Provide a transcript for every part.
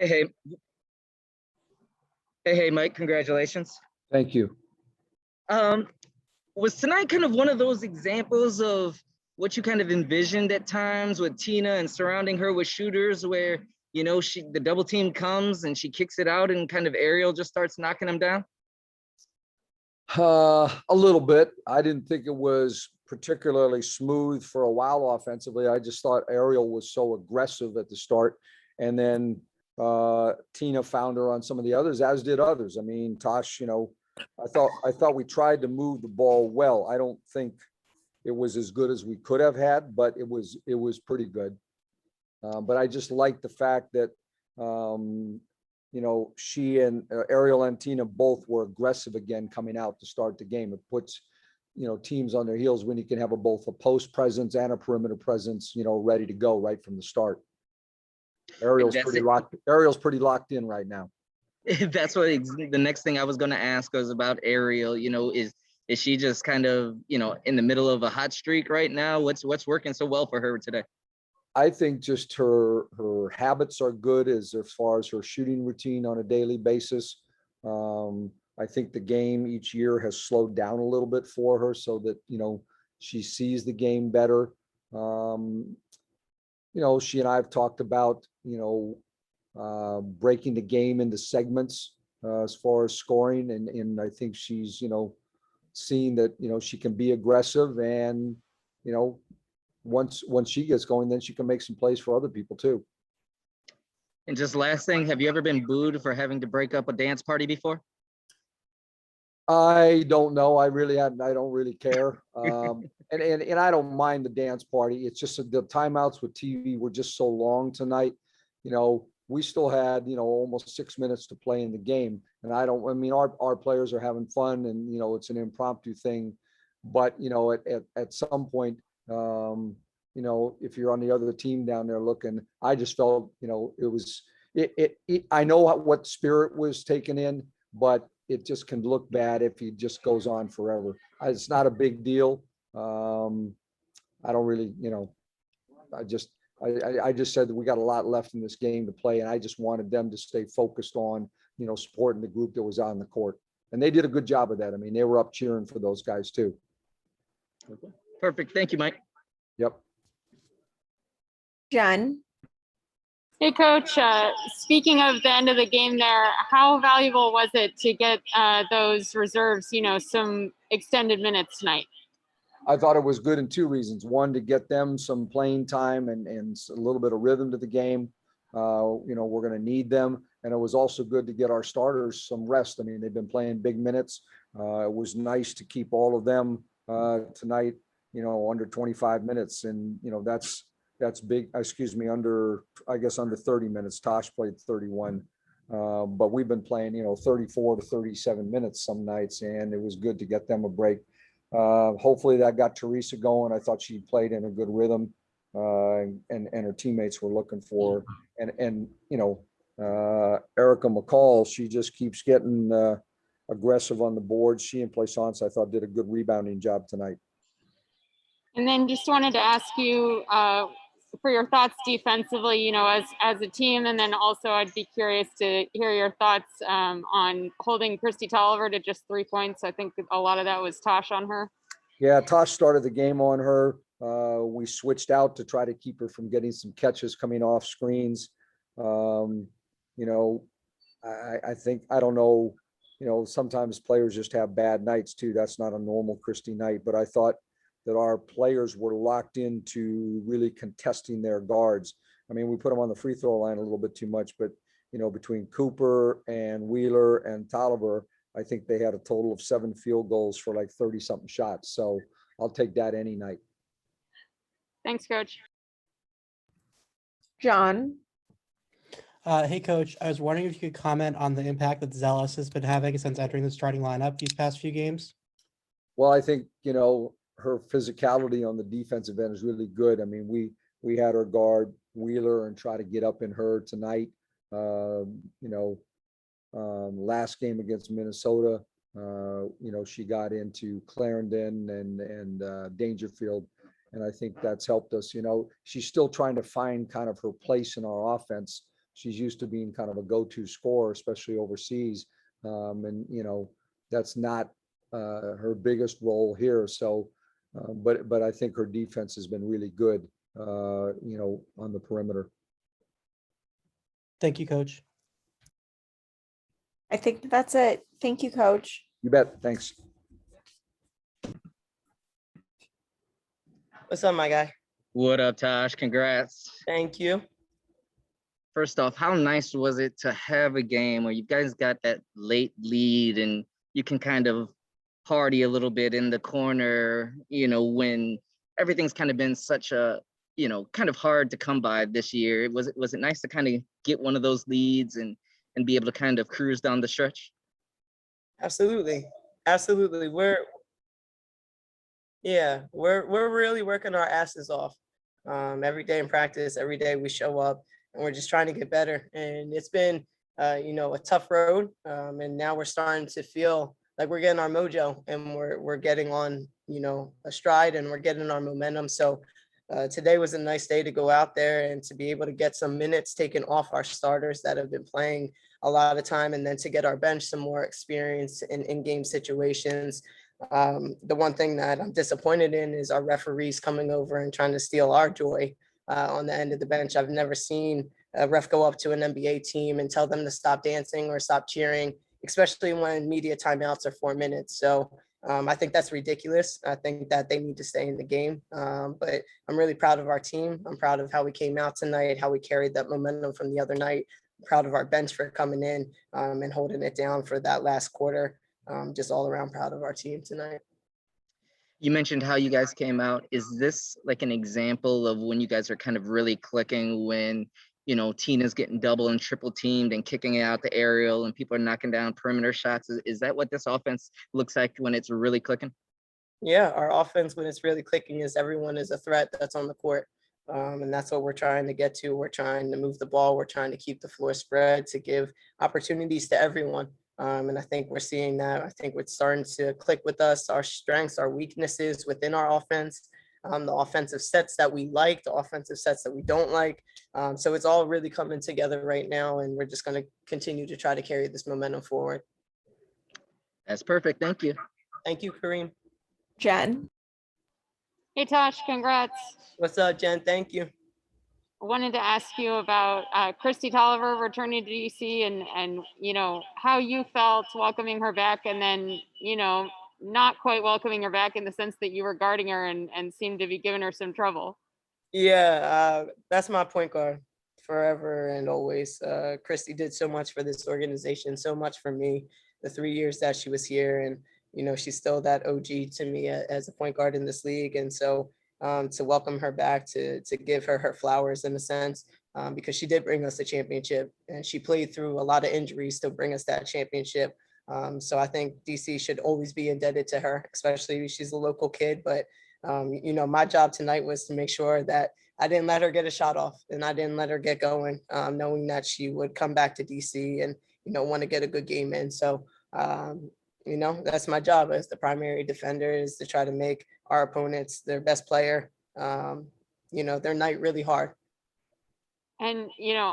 Hey, hey, Mike, congratulations. Thank you. Um, was tonight kind of one of those examples of what you kind of envisioned at times with Tina and surrounding her with shooters where, the double team comes and she kicks it out and kind of Ariel just starts knocking them down? A little bit. I didn't think it was particularly smooth for a while offensively. I just thought Ariel was so aggressive at the start. And then Tina found her on some of the others, as did others. I mean, Tosh, I thought we tried to move the ball well. I don't think it was as good as we could have had, but it was pretty good. But I just like the fact that she and Ariel and Tina both were aggressive again coming out to start the game. It puts, teams on their heels when you can have both a post presence and a perimeter presence, ready to go right from the start. Ariel's pretty locked in right now. That's what the next thing I was going to ask was about Ariel. Is she just kind of, in the middle of a hot streak right now? What's working so well for her today? I think just her habits are good as far as her shooting routine on a daily basis. I think the game each year has slowed down a little bit for her so that, she sees the game better. She and I have talked about, breaking the game into segments as far as scoring. And I think she's, seeing that, she can be aggressive and, once she gets going, then she can make some plays for other people too. And just last thing, have you ever been booed for having to break up a dance party before? I don't know. I really haven't. I don't really care. And I don't mind the dance party. It's just the timeouts with TV were just so long tonight. We still had, almost 6 minutes to play in the game. And our players are having fun and, it's an impromptu thing. But, at some point, if you're on the other team down there looking, I just felt, I know what spirit was taken in, but it just can look bad if he just goes on forever. It's not a big deal. I don't really, I just said that we got a lot left in this game to play, and I just wanted them to stay focused on, supporting the group that was on the court. And they did a good job of that. I mean, they were up cheering for those guys too. Perfect. Thank you, Mike. Yep. Jen. Hey, Coach. Speaking of the end of the game there, how valuable was it to get those reserves, some extended minutes tonight? I thought it was good in two reasons. One, to get them some playing time and a little bit of rhythm to the game. We're going to need them. And it was also good to get our starters some rest. I mean, they've been playing big minutes. It was nice to keep all of them tonight, under 25 minutes. And, that's big, under 30 minutes. Tosh played 31. But we've been playing, 34 to 37 minutes some nights, and it was good to get them a break. Hopefully that got Teresa going. I thought she played in a good rhythm, and her teammates were looking for her. And Erica McCall, she just keeps getting aggressive on the board. She and Plaisance, I thought, did a good rebounding job tonight. And then just wanted to ask you for your thoughts defensively, as a team, and then also I'd be curious to hear your thoughts on holding Kristi Tolliver to just 3 points. I think a lot of that was Tosh on her. Yeah, Tosh started the game on her. We switched out to try to keep her from getting some catches coming off screens. I think, I don't know, sometimes players just have bad nights too. That's not a normal Kristi night, but I thought that our players were locked into really contesting their guards. I mean, we put them on the free throw line a little bit too much, but, between Cooper and Wheeler and Tolliver, I think they had a total of 7 field goals for like 30 something shots. So I'll take that any night. Thanks, Coach. John. Hey, Coach, I was wondering if you could comment on the impact that Zealous has been having since entering the starting lineup these past few games. Well, I think, her physicality on the defensive end is really good. I mean, we had her guard Wheeler and try to get up in her tonight. Last game against Minnesota, she got into Clarendon and Dangerfield, and I think that's helped us. She's still trying to find kind of her place in our offense. she's used to being kind of a go-to scorer, especially overseas. And, that's not her biggest role here. So, but I think her defense has been really good, on the perimeter. Thank you, Coach. I think that's it. Thank you, Coach. You bet. Thanks. What's up, my guy? What up, Tosh? Congrats. Thank you. First off, how nice was it to have a game where you guys got that late lead and you can kind of party a little bit in the corner, when everything's kind of been such a, kind of hard to come by this year. Was it nice to kind of get one of those leads and be able to kind of cruise down the stretch? Absolutely. We're really working our asses off. Every day in practice, every day we show up and we're just trying to get better. And it's been, a tough road. And now we're starting to feel like we're getting our mojo and we're getting on, a stride and we're getting our momentum. So today was a nice day to go out there and to be able to get some minutes taken off our starters that have been playing a lot of time, and then to get our bench some more experience in in-game situations. The one thing that I'm disappointed in is our referees coming over and trying to steal our joy on the end of the bench. I've never seen a ref go up to an NBA team and tell them to stop dancing or stop cheering, especially when media timeouts are 4 minutes. So I think that's ridiculous. I think that they need to stay in the game. But I'm really proud of our team. I'm proud of how we came out tonight, how we carried that momentum from the other night. I'm proud of our bench for coming in and holding it down for that last quarter. Just all around proud of our team tonight. You mentioned how you guys came out. Is this like an example of when you guys are kind of really clicking, when, Tina's getting double and triple teamed and kicking it out the aerial and people are knocking down perimeter shots? Is that what this offense looks like when it's really clicking? Yeah, our offense, when it's really clicking, is everyone is a threat that's on the court. And that's what we're trying to get to. We're trying to move the ball. We're trying to keep the floor spread to give opportunities to everyone. And I think we're seeing that. I think it's starting to click with us, our strengths, our weaknesses within our offense, the offensive sets that we like, the offensive sets that we don't like. So it's all really coming together right now, and we're just going to continue to try to carry this momentum forward. That's perfect. Thank you. Thank you, Kareem. Jen. Hey, Tosh, congrats. What's up, Jen? Thank you. I wanted to ask you about Christy Tolliver returning to DC and how you felt welcoming her back, and then, not quite welcoming her back in the sense that you were guarding her and seemed to be giving her some trouble. Yeah, that's my point guard forever and always. Christy did so much for this organization, so much for me, the 3 years that she was here. And, she's still that OG to me as a point guard in this league. And so to welcome her back, to give her flowers in a sense, because she did bring us the championship and she played through a lot of injuries to bring us that championship. So I think DC should always be indebted to her, especially she's a local kid. But, my job tonight was to make sure that I didn't let her get a shot off and I didn't let her get going, knowing that she would come back to DC and, want to get a good game in. So, that's my job as the primary defender, is to try to make our opponents, their best player, their night really hard. And,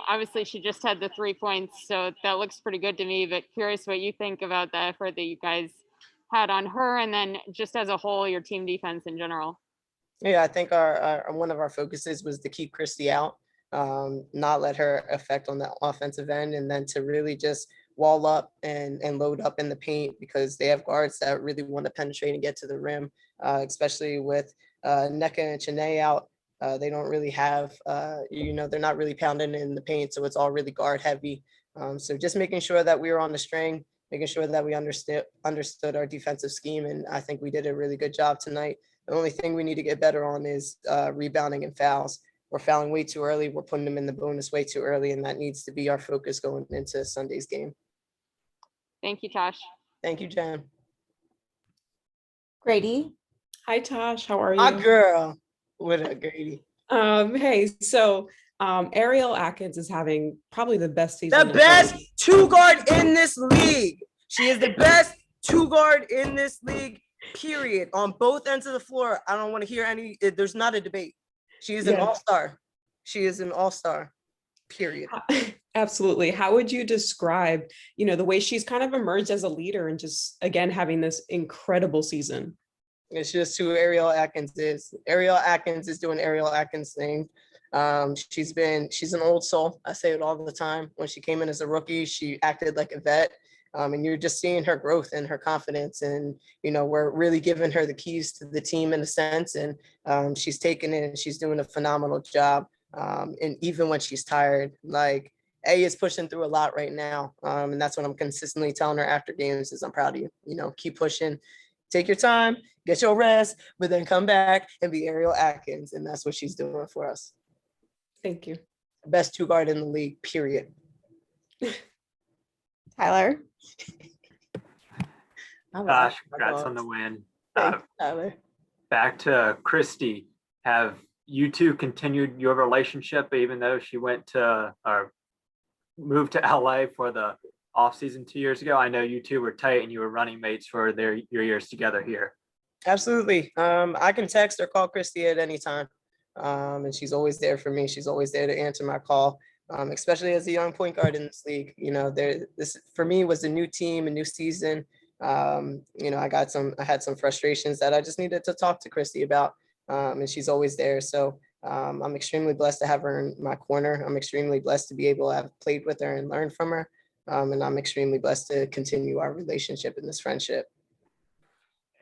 obviously she just had the 3 points, so that looks pretty good to me, but curious what you think about the effort that you guys had on her, and then just as a whole, your team defense in general. Yeah, I think our one of our focuses was to keep Christy out, not let her affect on the offensive end, and then to really just wall up and load up in the paint, because they have guards that really want to penetrate and get to the rim, especially with Nneka and Chiney out. They don't really have, they're not really pounding in the paint, so it's all really guard heavy. So just making sure that we were on the string, making sure that we understood our defensive scheme, and I think we did a really good job tonight. The only thing we need to get better on is rebounding and fouls. We're fouling way too early. We're putting them in the bonus way too early, and that needs to be our focus going into Sunday's game. Thank you, Tosh. Thank you, Jen. Grady. Hi, Tosh. How are you? My girl. What up, Grady? Hey, so Ariel Atkins is having probably the best season. The best two guard in this league. She is the best two guard in this league, period. On both ends of the floor. I don't want to hear there's not a debate. She is an all-star. She is an all-star, period. Absolutely. How would you describe, the way she's kind of emerged as a leader and just, again, having this incredible season? It's just who Ariel Atkins is. Ariel Atkins is doing Ariel Atkins thing. She's an old soul. I say it all the time. When she came in as a rookie, she acted like a vet. And you're just seeing her growth and her confidence. And, we're really giving her the keys to the team in a sense. And she's taking it and she's doing a phenomenal job. And even when she's tired, like A is pushing through a lot right now. And that's what I'm consistently telling her after games is I'm proud of you. Keep pushing, take your time, get your rest, but then come back and be Ariel Atkins. And that's what she's doing for us. Thank you. Best two guard in the league, period. Tyler. Gosh, congrats on the win. Tyler. Back to Christy. Have you two continued your relationship even though she went to or moved to LA for the offseason 2 years ago? I know you two were tight and you were running mates for your years together here. Absolutely. I can text or call Christy at any time. And she's always there for me. She's always there to answer my call, especially as a young point guard in this league. This for me was a new team, a new season. I had some frustrations that I just needed to talk to Christy about. And she's always there. So I'm extremely blessed to have her in my corner. I'm extremely blessed to be able to have played with her and learn from her. And I'm extremely blessed to continue our relationship and this friendship.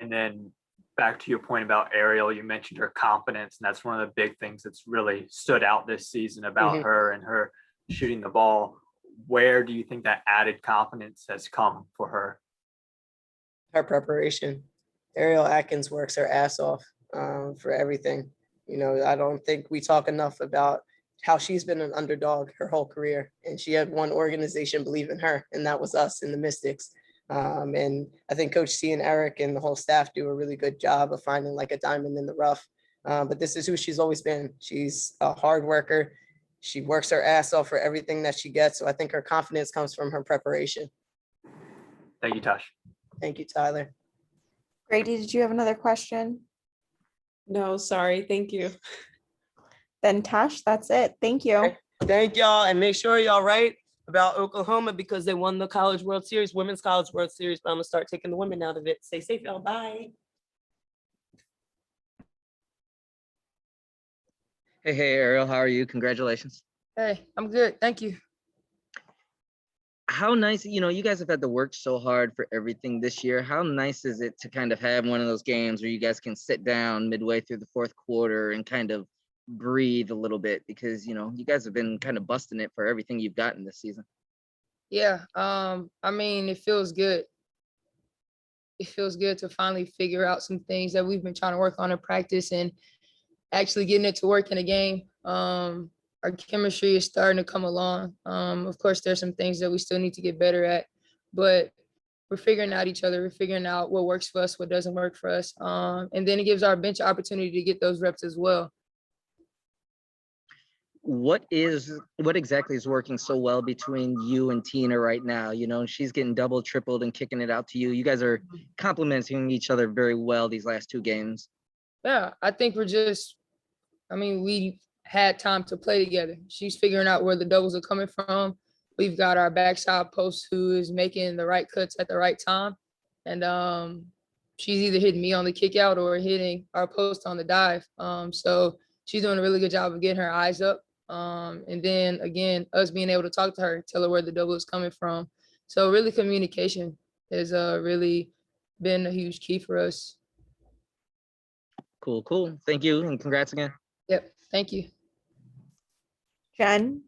And then back to your point about Ariel, you mentioned her confidence, and that's one of the big things that's really stood out this season about her and her shooting the ball. Where do you think that added confidence has come for her? Her preparation. Ariel Atkins works her ass off for everything. I don't think we talk enough about how she's been an underdog her whole career, and she had one organization believe in her, and that was us in the Mystics. And I think Coach C and Eric and the whole staff do a really good job of finding like a diamond in the rough. But this is who she's always been. She's a hard worker. She works her ass off for everything that she gets. So I think her confidence comes from her preparation. Thank you, Tosh. Thank you, Tyler. Grady, did you have another question? No, sorry. Thank you. Then Tash, that's it. Thank you. Okay. Thank y'all. And make sure y'all write about Oklahoma because they won the College World Series, Women's College World Series. But I'm going to start taking the women out of it. Stay safe, y'all. Bye. Hey, Ariel, how are you? Congratulations. Hey, I'm good. Thank you. How nice, you guys have had to work so hard for everything this year. How nice is it to kind of have one of those games where you guys can sit down midway through the fourth quarter and kind of breathe a little bit because, you guys have been kind of busting it for everything you've gotten this season. Yeah. It feels good. It feels good to finally figure out some things that we've been trying to work on in practice and actually getting it to work in a game. Our chemistry is starting to come along. Of course, there's some things that we still need to get better at, but we're figuring out each other. We're figuring out what works for us, what doesn't work for us. And then it gives our bench opportunity to get those reps as well. What exactly is working so well between you and Tina right now? She's getting double, tripled and kicking it out to you. You guys are complementing each other very well these last two games. Yeah, I think we had time to play together. She's figuring out where the doubles are coming from. We've got our backside post who is making the right cuts at the right time. And she's either hitting me on the kick out or hitting our post on the dive. So she's doing a really good job of getting her eyes up. And then again, us being able to talk to her, tell her where the double is coming from. So really communication has really been a huge key for us. Cool. Thank you and congrats again. Yep. Thank you. Jen.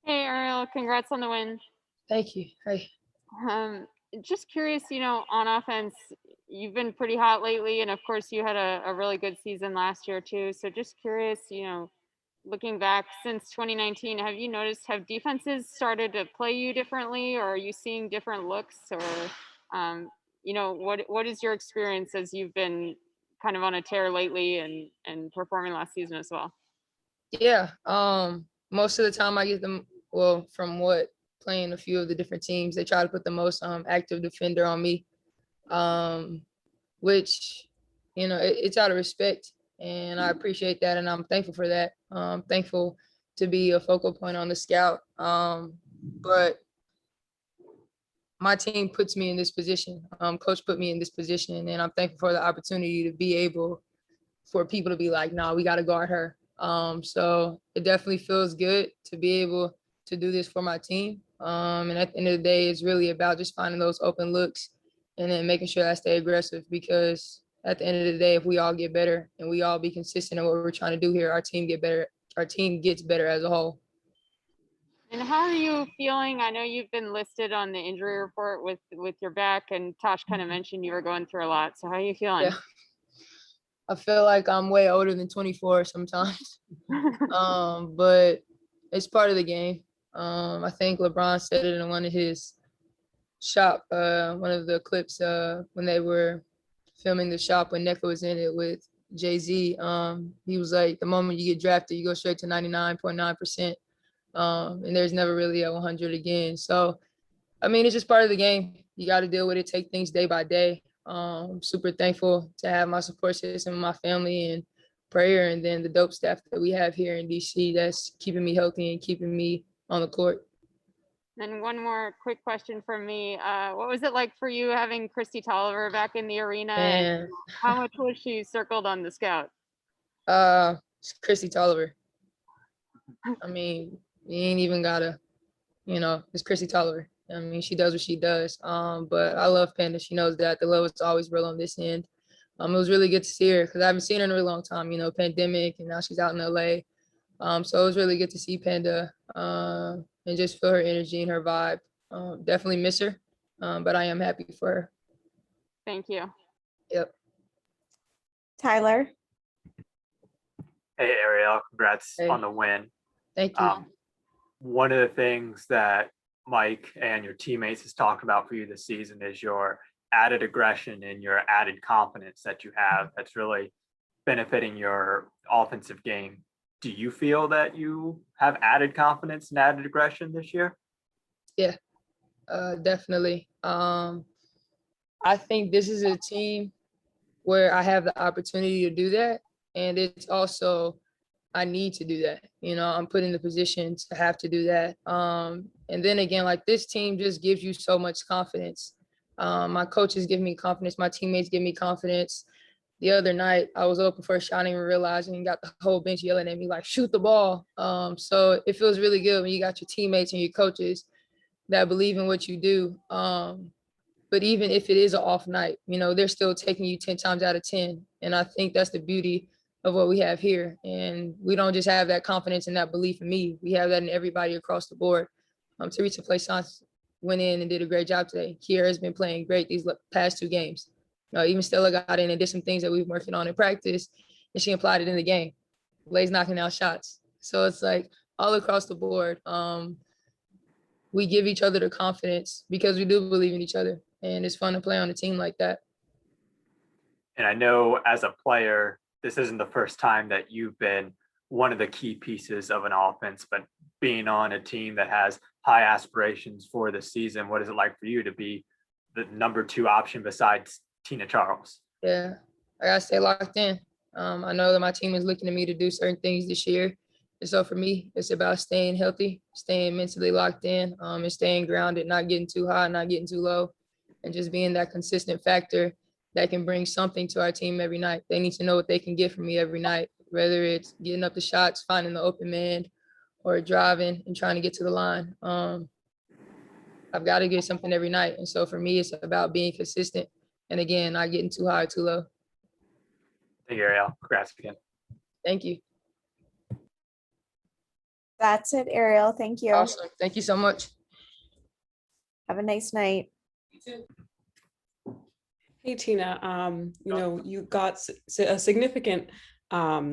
Hey, Ariel, congrats on the win. Thank you. Hey. Just curious, on offense, you've been pretty hot lately. And of course, you had a really good season last year too. So just curious, looking back since 2019, have defenses started to play you differently, or are you seeing different looks, or, what is your experience as you've been kind of on a tear lately and performing last season as well? Yeah. Most of the time I get them, playing a few of the different teams, they try to put the most active defender on me, which, it's out of respect. And I appreciate that. And I'm thankful for that. I'm thankful to be a focal point on the scout. But my team puts me in this position. Coach put me in this position, and I'm thankful for the opportunity to be able for people to be like, nah, we got to guard her. So it definitely feels good to be able to do this for my team. And at the end of the day, it's really about just finding those open looks and then making sure I stay aggressive, because at the end of the day, if we all get better and we all be consistent in what we're trying to do here, our team get better. Our team gets better as a whole. And how are you feeling? I know you've been listed on the injury report with your back, and Tosh kind of mentioned you were going through a lot. So how are you feeling? Yeah. I feel like I'm way older than 24 sometimes. But it's part of the game. I think LeBron said it in one of his one of the clips when they were filming the shop when Neco was in it with Jay-Z. He was like, the moment you get drafted, you go straight to 99.9%. And there's never really a 100 again. So, I mean, it's just part of the game. You got to deal with it, take things day by day. I'm super thankful to have my support system, my family, and prayer, and then the dope staff that we have here in DC that's keeping me healthy and keeping me on the court. And one more quick question from me. What was it like for you having Christy Tolliver back in the arena? And how much was she circled on the scout? It's Christy Tolliver. I mean, you ain't even gotta, it's Christy Tolliver. I mean, she does what she does. But I love Panda. She knows that the love is always real on this end. It was really good to see her because I haven't seen her in a really long time, pandemic, and now she's out in LA. So it was really good to see Panda and just feel her energy and her vibe. Definitely miss her, but I am happy for her. Thank you. Yep. Tyler. Hey, Ariel, congrats Hey. on the win. Thank you. One of the things that Mike and your teammates has talked about for you this season is your added aggression and your added confidence that you have that's really benefiting your offensive game. Do you feel that you have added confidence and added aggression this year? Yeah, definitely. I think this is a team where I have the opportunity to do that. And it's also, I need to do that. I'm put in the position to have to do that. And then again, like this team just gives you so much confidence. My coaches give me confidence. My teammates give me confidence. The other night, I was open for a shot, and even realizing and got the whole bench yelling at me like, shoot the ball. So it feels really good when you got your teammates and your coaches that believe in what you do. But even if it is an off night, they're still taking you 10 times out of 10. And I think that's the beauty of what we have here. And we don't just have that confidence and that belief in me. We have that in everybody across the board. Teresa Plaisance went in and did a great job today. Kiera has been playing great these past 2 games. Even Stella got in and did some things that we've been working on in practice, and she applied it in the game. Lay's knocking out shots. So it's like all across the board. We give each other the confidence because we do believe in each other, and it's fun to play on a team like that. And I know as a player, this isn't the first time that you've been one of the key pieces of an offense, but being on a team that has high aspirations for the season, what is it like for you to be the number 2 option besides Tina Charles? Yeah, I gotta stay locked in. I know that my team is looking to me to do certain things this year. And so for me, it's about staying healthy, staying mentally locked in, and staying grounded, not getting too high, not getting too low, and just being that consistent factor that can bring something to our team every night. They need to know what they can get from me every night, whether it's getting up the shots, finding the open man, or driving and trying to get to the line. I've got to get something every night. And so for me, it's about being consistent. And again, not getting too high or too low. Thank you, Ariel. Congrats again. Thank you. That's it, Ariel. Thank you. Awesome. Thank you so much. Have a nice night. Hey, Tina, you got a significant, not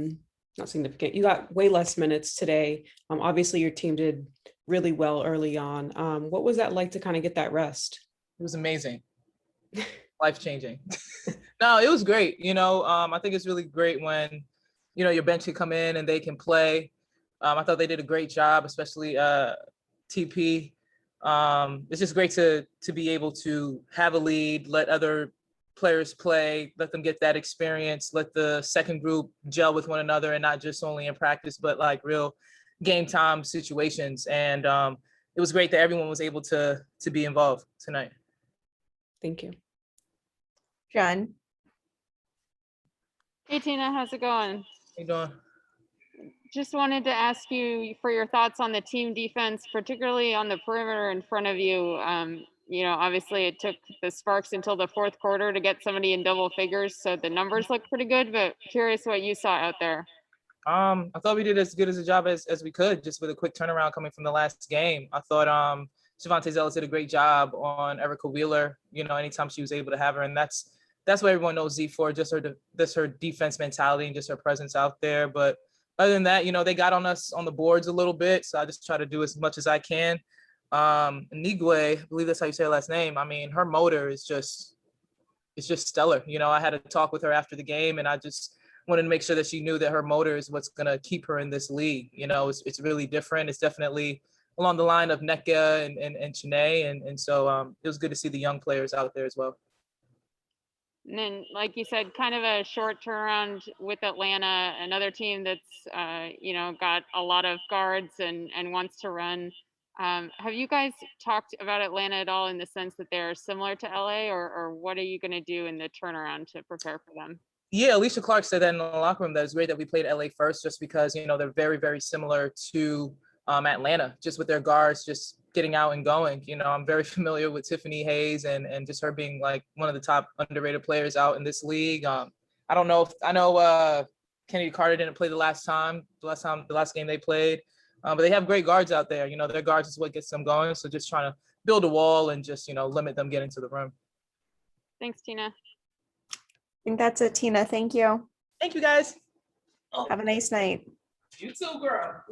significant, you got way less minutes today. Obviously your team did really well early on. What was that like to kind of get that rest? It was amazing. Life-changing. No, it was great. I think it's really great when, your bench can come in and they can play. I thought they did a great job, especially TP. It's just great to be able to have a lead, let other players play, let them get that experience, let the second group gel with one another, and not just only in practice, but like real game time situations. And it was great that everyone was able to be involved tonight. Thank you. John. Hey Tina, how's it going? How you doing? Just wanted to ask you for your thoughts on the team defense, particularly on the perimeter in front of you. You know, obviously it took the Sparks until the fourth quarter to get somebody in double figures, so the numbers look pretty good, but curious what you saw out there. I thought we did as good as a job as we could, just with a quick turnaround coming from the last game. I thought Javonte Zealous did a great job on Erica Wheeler, you know, anytime she was able to have her. And that's what everyone knows Z for, just her defense mentality and just her presence out there. But other than that, you know, they got on us on the boards a little bit. So I just try to do as much as I can. Nigwe, I believe that's how you say her last name. I mean, her motor is just stellar. You know, I had a talk with her after the game, and I just wanted to make sure that she knew that her motor is what's going to keep her in this league. You know, it's really different. It's definitely along the line of Nneka and Chiney. And so it was good to see the young players out there as well. And then, like you said, kind of a short turnaround with Atlanta, another team that's, you know, got a lot of guards and wants to run. Have you guys talked about Atlanta at all in the sense that they're similar to LA, or what are you going to do in the turnaround to prepare for them? Yeah, Alicia Clark said that in the locker room, that it's great that we played LA first, just because, you know, they're very, very similar to Atlanta, just with their guards, just getting out and going. You know, I'm very familiar with Tiffany Hayes and just her being like one of the top underrated players out in this league. I don't know I know Kennedy Carter didn't play the last game they played, but they have great guards out there. You know, their guards is what gets them going. So just trying to build a wall and just, you know, limit them getting to the rim. Thanks, Tina. I think that's it, Tina. Thank you. Thank you, guys. Have a nice night. You too, girl.